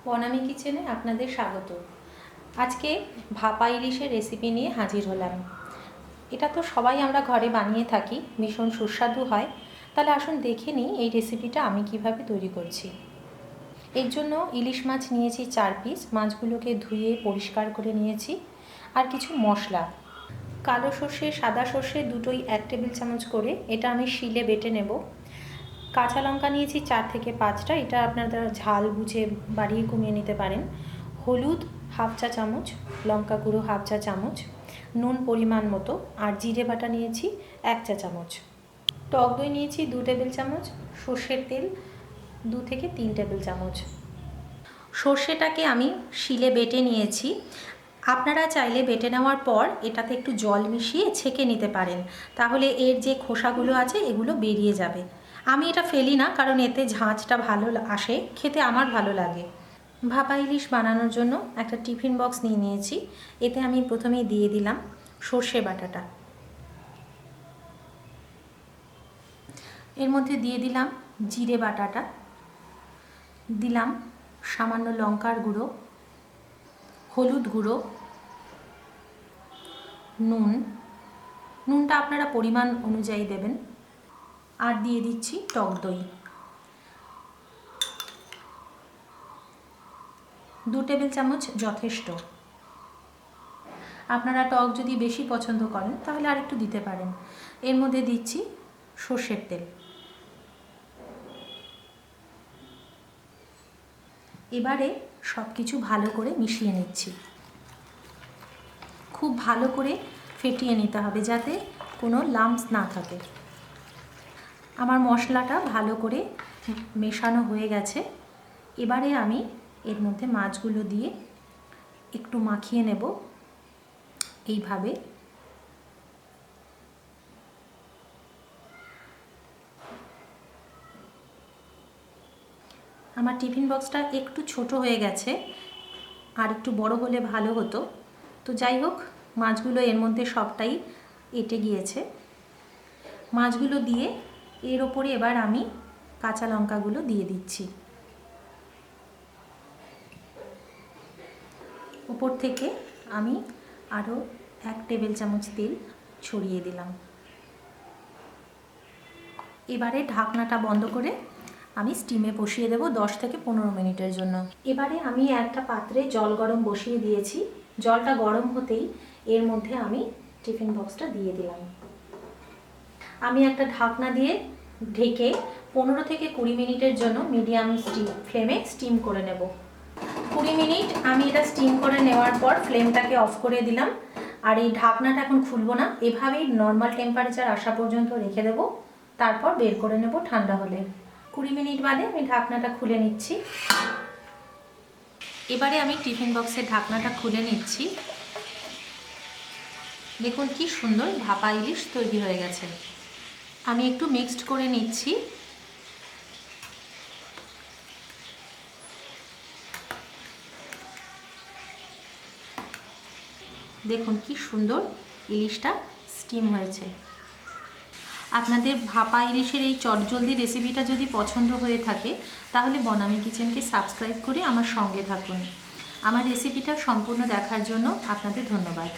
বনামি কিচেনে আপনাদের স্বাগত। আজকে ভাপা ইলিশের রেসিপি নিয়ে হাজির হলাম। এটা তো সবাই আমরা ঘরে বানিয়ে থাকি, ভীষণ সুস্বাদু হয়। তাহলে আসুন দেখে নিই এই রেসিপিটা আমি কিভাবে তৈরি করছি। এর জন্য ইলিশ মাছ নিয়েছি 4 পিস। মাছগুলোকে ধুয়ে পরিষ্কার করে নিয়েছি। আর কিছু মশলা, কালো সর্ষে সাদা সর্ষে দুটোই 1 টেবিল চামচ করে, এটা আমি শিলে বেটে নেব। কাঁচা লঙ্কা নিয়েছি 4 থেকে 5টা, এটা আপনারা ঝাল বুঝে বাড়িয়ে কমিয়ে নিতে পারেন। হলুদ হাফ চা চামচ, লঙ্কা গুঁড়ো হাফ চা চামচ, নুন পরিমাণ মতো, আর জিরে বাটা নিয়েছি 1 চা চামচ। টক দই নিয়েছি 2 টেবিল চামচ, সর্ষের তেল 2 থেকে 3 টেবিল চামচ। সর্ষেটাকে আমি শিলে বেটে নিয়েছি। আপনারা চাইলে বেটে নেওয়ার পর এটাতে একটু জল মিশিয়ে ছেঁকে নিতে পারেন, তাহলে এর যে খোসাগুলো আছে এগুলো বেরিয়ে যাবে। আমি এটা ফেলি না, কারণ এতে ঝাঁঝটা ভালো আসে, খেতে আমার ভালো লাগে। ভাপা ইলিশ বানানোর জন্য একটা টিফিন বক্স নিয়ে নিয়েছি। এতে আমি প্রথমেই দিয়ে দিলাম সর্ষে বাটাটা, এর মধ্যে দিয়ে দিলাম জিরে বাটাটা, দিলাম সামান্য লঙ্কার গুঁড়ো, হলুদ গুঁড়ো, নুনটা আপনারা পরিমাণ অনুযায়ী দেবেন, আর দিয়ে দিচ্ছি টক দই 2 টেবিল চামচ যথেষ্ট। আপনারা টক যদি বেশি পছন্দ করেন তাহলে আর একটু দিতে পারেন। এর মধ্যে দিচ্ছি সর্ষের তেল। এবারে সব কিছু ভালো করে মিশিয়ে নিচ্ছি। খুব ভালো করে ফেটিয়ে নিতে হবে যাতে কোনো লাম্পস না থাকে। আমার মশলাটা ভালো করে মেশানো হয়ে গেছে। এবারে আমি এর মধ্যে মাছগুলো দিয়ে একটু মাখিয়ে নেব এইভাবে। আমার টিফিন বক্সটা একটু ছোট হয়ে গেছে, আর একটু বড় হলে ভালো হতো। তো যাই হোক, মাছগুলো এর মধ্যে সবটাই এঁটে গিয়েছে। মাছগুলো দিয়ে এর ওপরে এবার আমি কাঁচা লঙ্কাগুলো দিয়ে দিচ্ছি। উপর থেকে আমি আরও 1 টেবিল চামচ তেল ছড়িয়ে দিলাম। এবারে ঢাকনাটা বন্ধ করে আমি স্টিমে বসিয়ে দেব 10 থেকে 15 মিনিটের জন্য। এবারে আমি একটা পাত্রে জল গরম বসিয়ে দিয়েছি। জলটা গরম হতেই এর মধ্যে আমি টিফিন বক্সটা দিয়ে দিলাম। আমি একটা ঢাকনা দিয়ে ঢেকে 15 থেকে 20 মিনিটের জন্য মিডিয়াম ফ্লেমে স্টিম করে নেব। 20 মিনিট আমি এটা স্টিম করে নেওয়ার পর ফ্লেমটাকে অফ করে দিলাম। আর এই ঢাকনাটা এখন খুলবো না, এভাবেই নর্মাল টেম্পারেচার আসা পর্যন্ত রেখে দেব, তারপর বের করে নেব ঠান্ডা হলে। 20 মিনিট বাদে আমি ঢাকনাটা খুলে নিচ্ছি। এবারে আমি টিফিন বক্সের ঢাকনাটা খুলে নিচ্ছি। দেখুন কি সুন্দর ভাপা ইলিশ তৈরি হয়ে গেছে। আমি একটু মিক্সড করে নিচ্ছি। দেখুন কি সুন্দর ইলিশটা স্টিম হয়েছে। আপনাদের ভাপা ইলিশের এই চটজলদি রেসিপিটা যদি পছন্দ হয়ে থাকে তাহলে বনামি কিচেনকে সাবস্ক্রাইব করে আমার সঙ্গে থাকুন। আমার রেসিপিটা সম্পূর্ণ দেখার জন্য আপনাদের ধন্যবাদ।